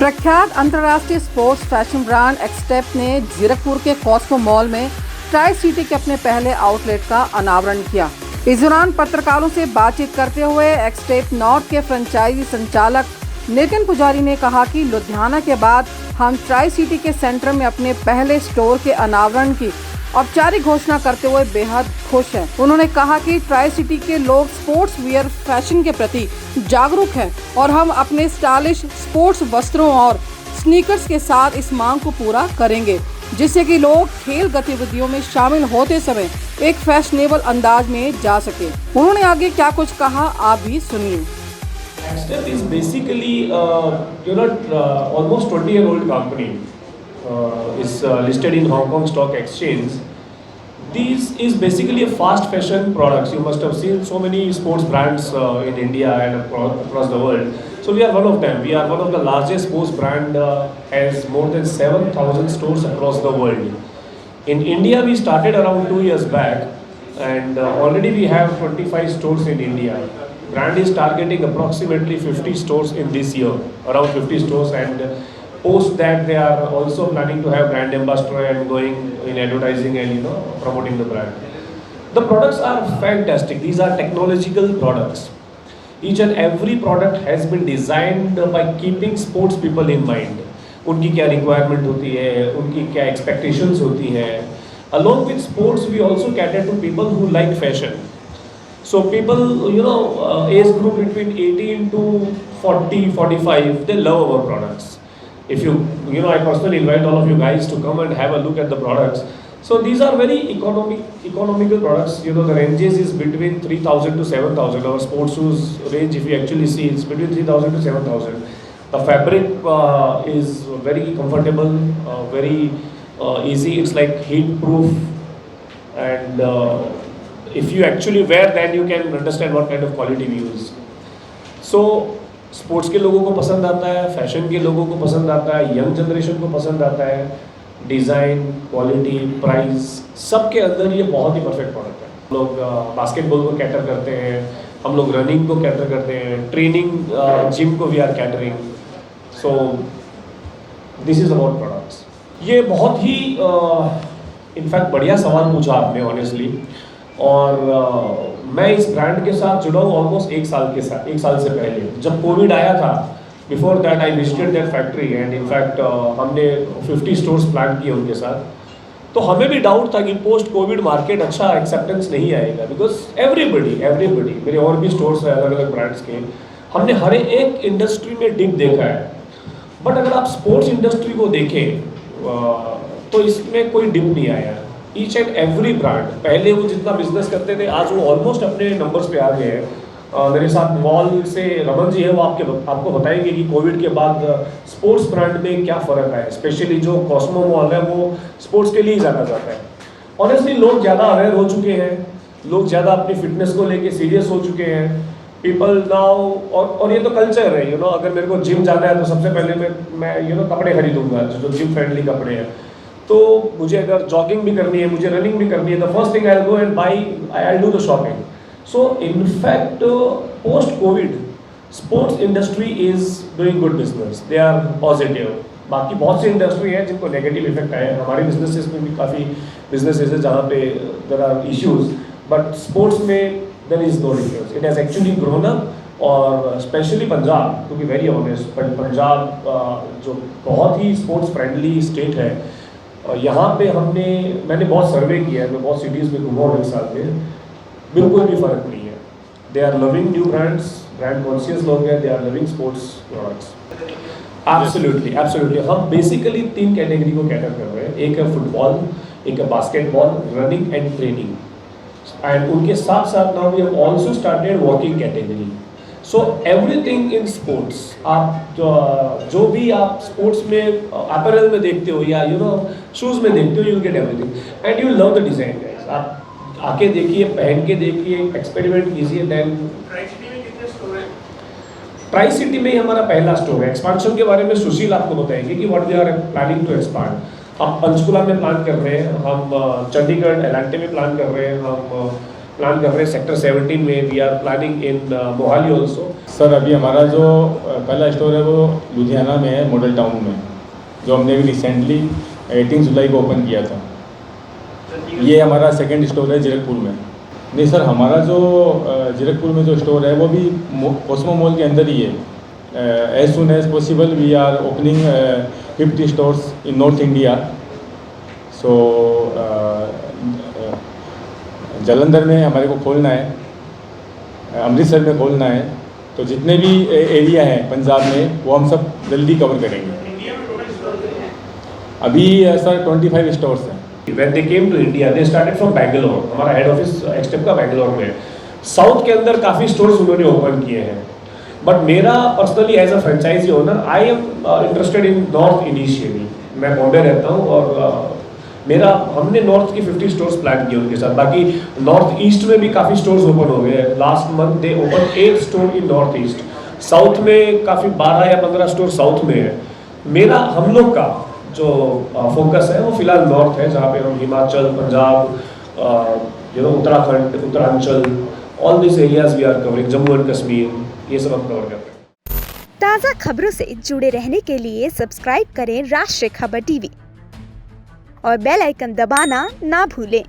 प्रख्यात अंतर्राष्ट्रीय sports fashion brand एक्सटेप ने जीरकपुर के कॉस्मो मॉल में ट्राई सिटी के अपने पहले आउटलेट का अनावरण किया। इस दौरान पत्रकारों से बातचीत करते हुए एक्सटेप नॉर्थ के फ्रेंचाइजी संचालक नितिन पुजारी ने कहा कि लुधियाना के बाद हम ट्राई सिटी के सेंटर में अपने पहले स्टोर के अनावरण की औपचारिक घोषणा करते हुए बेहद खुश हैं। उन्होंने कहा कि ट्राई सिटी के लोग स्पोर्ट्स वियर फैशन के प्रति जागरूक हैं और हम अपने स्टाइलिश स्पोर्ट्स वस्त्रों और स्नीकर्स के साथ इस मांग को पूरा करेंगे, जिससे कि लोग खेल गतिविधियों में शामिल होते समय एक फैशनेबल अंदाज में जा सके। उन्होंने आगे क्या कुछ कहा, आप भी सुनिए। Extep is basically almost 20-year-old company. Is listed in Hong Kong Stock Exchange. This is basically a fast fashion products. You must have seen so many sports brands in India and across the world. So we are one of them. We are one of the largest sports brand, has more than 7,000 stores across the world. In India, we started around 2 years back, and already we have 25 stores in India. Brand is targeting approximately 50 stores in this year, around 50 stores, and post that they are also planning to have brand ambassador and going in advertising and promoting the brand. The products are fantastic. These are technological products. Each and every product has been designed by keeping sports people in mind. उनकी क्या requirement होती है, उनकी क्या expectations होती है. Along with sports, we also cater to people who like fashion. So people, age group between 18 to 40, 45, they love our products. If I personally invite all of you guys to come and have a look at the products. So these are very economical products. The ranges is between 3,000 to 7,000. Our sports shoes range, if you actually see, it's between 3,000 to 7,000. The fabric is very comfortable, very easy. It's like heat proof, and if you actually wear, then you can understand what kind of quality we use. So sports के लोगों को पसंद आता है, fashion के लोगों को पसंद आता है, यंग जनरेशन को पसंद आता है। डिज़ाइन, क्वालिटी, प्राइस, सब के अंदर ये बहुत ही परफेक्ट प्रोडक्ट है। हम लोग बास्केटबॉल को कैटर करते हैं, हम लोग रनिंग को कैटर करते हैं, ट्रेनिंग जिम को we are catering. So this is about products. ये बहुत ही इनफैक्ट बढ़िया सवाल पूछा आपने ऑनेस्टली, और मैं इस ब्रांड के साथ जुड़ा हूँ ऑलमोस्ट एक साल से पहले। जब कोविड आया था, before that I visited that factory, and in fact हमने 50 स्टोर्स प्लान किए उनके साथ। तो हमें भी डाउट था कि पोस्ट कोविड मार्केट अच्छा एक्सेप्टेंस नहीं आएगा, बिकॉज एवरीबडी मेरे और भी स्टोर्स हैं अलग अलग ब्रांड्स के, हमने हर एक इंडस्ट्री में डिप देखा है। बट अगर आप स्पोर्ट्स इंडस्ट्री को देखें तो इसमें कोई डिप नहीं आया। ईच एंड एवरी ब्रांड, पहले वो जितना बिजनेस करते थे, आज वो ऑलमोस्ट अपने नंबर्स पे आ गए हैं। मेरे साथ मॉल से रमन जी है, वो आपको बताएंगे कि कोविड के बाद स्पोर्ट्स ब्रांड में क्या फ़र्क है। स्पेशली जो कॉस्मो मॉल है वो स्पोर्ट्स के लिए ही जाना जाता है। ऑनेस्टली लोग ज़्यादा अवेयर हो चुके हैं, लोग ज़्यादा अपनी फिटनेस को लेके सीरियस हो चुके हैं। पीपल नाउ, और ये तो कल्चर है, अगर मेरे को जिम जाना है तो सबसे पहले मैं कपड़े खरीदूंगा जो जिम फ्रेंडली कपड़े हैं। तो मुझे अगर जॉगिंग भी करनी है, मुझे रनिंग भी करनी है, the first thing I will go and I do the shopping. So in fact post COVID sports industry is doing good business, they are positive. बाकी बहुत सी इंडस्ट्री है जिनको नेगेटिव इफेक्ट आए हैं। हमारे बिजनेसेस में भी काफ़ी बिजनेसेस है जहाँ पे there are issues, but sports में there is no difference. It has actually grown up, और specially Punjab, to be very honest, Punjab जो बहुत ही स्पोर्ट्स फ्रेंडली स्टेट है, यहाँ पे मैंने बहुत सर्वे किया है, मैं बहुत सिटीज़ में घूमा हूँ एक साल में, बिल्कुल भी फ़र्क नहीं है। They are loving new brands, brand conscious लोग हैं, they are loving sports products. Absolutely हम बेसिकली 3 कैटेगरी को कैटर कर रहे हैं। एक है फुटबॉल, एक है basketball, running and training, and उनके साथ साथ now we have also started walking category. So everything in sports, आप जो भी आप स्पोर्ट्स में अपैरल में देखते हो या शूज़ में देखते हो, you get everything and you love the design guys. आप आके देखिए, पहन के देखिए, एक्सपेरिमेंट कीजिए। देन ट्राई सिटी में ही हमारा पहला स्टोर है। एक्सपांशन के बारे में सुशील आपको बताएंगे कि what we are planning to expand. हम पंचकुला में प्लान कर रहे हैं, हम चंडीगढ़ एलांटे में प्लान कर रहे हैं, हम प्लान कर रहे हैं सेक्टर 17 में, we are planning in Mohali also. Sir अभी हमारा जो पहला स्टोर है वो लुधियाना में है, मॉडल टाउन में, जो हमने भी रिसेंटली 18 जुलाई को ओपन किया था। ये हमारा सेकंड स्टोर है जीरकपुर में। नहीं सर, हमारा जो जीरकपुर में जो स्टोर है वो भी कॉस्मो मॉल के अंदर ही है। As soon as possible we are opening 50 stores in North India. So Jalandhar में हमारे को खोलना है, अमृतसर में खोलना है, तो जितने भी एरिया हैं पंजाब में वो हम सब जल्दी कवर करेंगे। अभी सर 25 स्टोर्स हैं। When they came to India, they started from Bangalore. हमारा हेड ऑफिस एक्सटेप का बैंगलोर में है। साउथ के अंदर काफ़ी स्टोर्स उन्होंने ओपन किए हैं, बट मेरा personally as a franchise owner I am interested in north initially. मैं बॉम्बे रहता हूँ और हमने नॉर्थ की 50 स्टोर्स प्लान किए उनके साथ। बाकी नॉर्थ ईस्ट में भी काफ़ी स्टोर्स ओपन हो गए। Last month they open 8 store in north east. South में काफ़ी 12 या 15 स्टोर साउथ में है। हम लोग का जो फोकस है वो फिलहाल नॉर्थ है, जहाँ पे हम Himachal, Punjab, Uttarakhand, Uttaranchal, all this areas we are covering, Jammu and Kashmir, ये सब हम कवर करते हैं। ताज़ा खबरों से जुड़े रहने के लिए सब्सक्राइब करें राष्ट्रीय खबर टीवी और बेल आइकन दबाना ना भूलें।